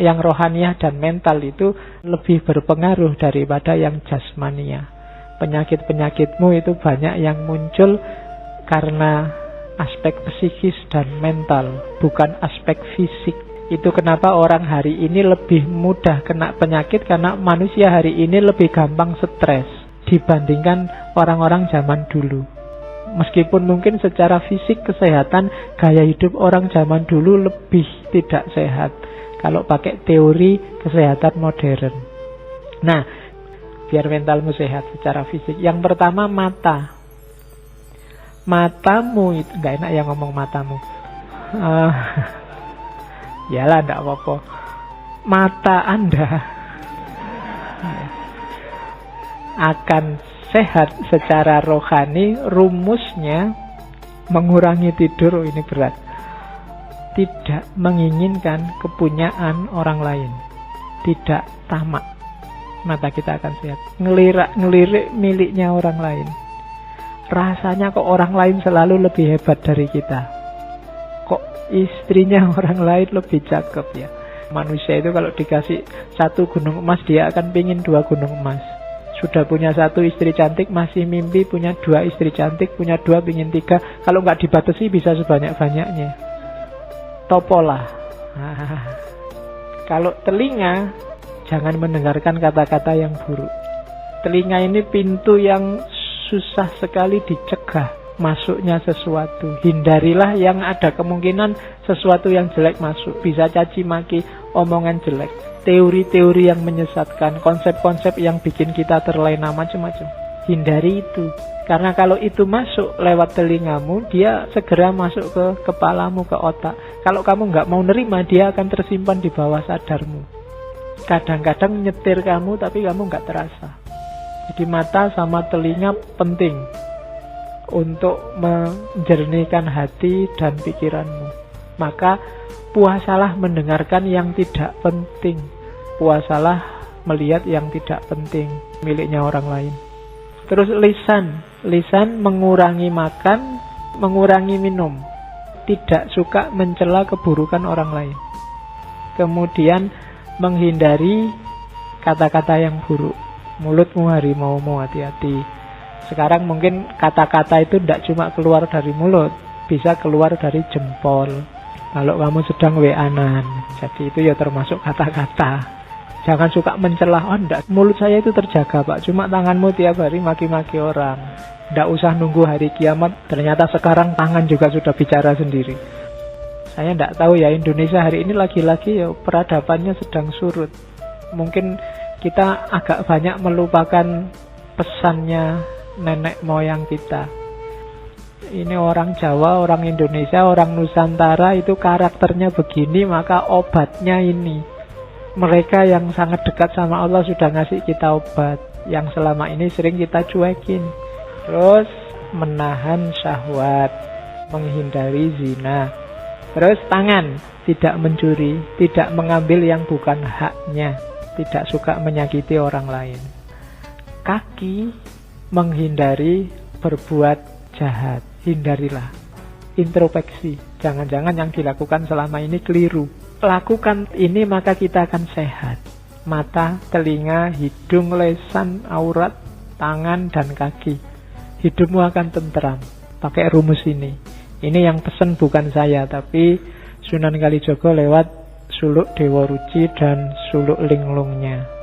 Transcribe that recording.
yang rohaniah dan mental itu lebih berpengaruh daripada yang jasmania. Penyakit-penyakitmu itu banyak yang muncul karena aspek psikis dan mental, bukan aspek fisik. Itu kenapa orang hari ini lebih mudah kena penyakit, karena manusia hari ini lebih gampang stres dibandingkan orang-orang zaman dulu. Meskipun mungkin secara fisik kesehatan, gaya hidup orang zaman dulu lebih tidak sehat kalau pakai teori kesehatan modern. Nah, biar mentalmu sehat secara fisik, yang pertama mata. Matamu itu, gak enak ya ngomong matamu. Yalah, enggak apa-apa. Mata Anda akan sehat secara rohani. Rumusnya mengurangi tidur. Ini berat. Tidak menginginkan kepunyaan orang lain. Tidak tamak. Mata kita akan sehat. Ngelirik miliknya orang lain. Rasanya kok orang lain selalu lebih hebat dari kita. Istrinya orang lain lebih cakep ya. Manusia itu kalau dikasih 1 gunung emas, dia akan pingin 2 gunung emas. Sudah punya 1 istri cantik, masih mimpi punya 2 istri cantik, punya 2 pingin 3. Kalau nggak dibatasi bisa sebanyak-banyaknya. Topolah. Kalau telinga, jangan mendengarkan kata-kata yang buruk. Telinga ini pintu yang susah sekali dicegah masuknya sesuatu. Hindarilah yang ada kemungkinan sesuatu yang jelek masuk. Bisa caci maki, omongan jelek, teori-teori yang menyesatkan, konsep-konsep yang bikin kita terlena, macam-macam. Hindari itu. Karena kalau itu masuk lewat telingamu, dia segera masuk ke kepalamu, ke otak. Kalau kamu nggak mau nerima, dia akan tersimpan di bawah sadarmu. Kadang-kadang nyetir kamu, tapi kamu nggak terasa. Jadi mata sama telinga penting untuk menjernihkan hati dan pikiranmu. Maka puasalah mendengarkan yang tidak penting. Puasalah melihat yang tidak penting miliknya orang lain. Terus lisan. Lisan mengurangi makan, mengurangi minum. Tidak suka mencela keburukan orang lain. Kemudian menghindari kata-kata yang buruk. Mulutmu harimaumu, hati-hati. Sekarang mungkin kata-kata itu tidak cuma keluar dari mulut, bisa keluar dari jempol. Kalau kamu sedang WA-an, jadi itu ya termasuk kata-kata. Jangan suka mencela. Oh enggak, mulut saya itu terjaga Pak, cuma tanganmu tiap hari maki-maki orang. Tidak usah nunggu hari kiamat, ternyata sekarang tangan juga sudah bicara sendiri. Saya tidak tahu ya, Indonesia hari ini lagi-lagi ya peradabannya sedang surut. Mungkin kita agak banyak melupakan pesannya nenek moyang kita. Ini orang Jawa, orang Indonesia, orang Nusantara itu karakternya begini, maka obatnya ini. Mereka yang sangat dekat sama Allah sudah ngasih kita obat, yang selama ini sering kita cuekin. Terus menahan syahwat, menghindari zina. Terus tangan, tidak mencuri, tidak mengambil yang bukan haknya, tidak suka menyakiti orang lain. Kaki, menghindari berbuat jahat. Hindarilah. Introspeksi. Jangan-jangan yang dilakukan selama ini keliru. Lakukan ini maka kita akan sehat. Mata, telinga, hidung, lisan, aurat, tangan, dan kaki. Hidupmu akan tentram. Pakai rumus ini. Ini yang pesen bukan saya, tapi Sunan Kalijaga lewat suluk Dewa Ruci dan suluk linglungnya.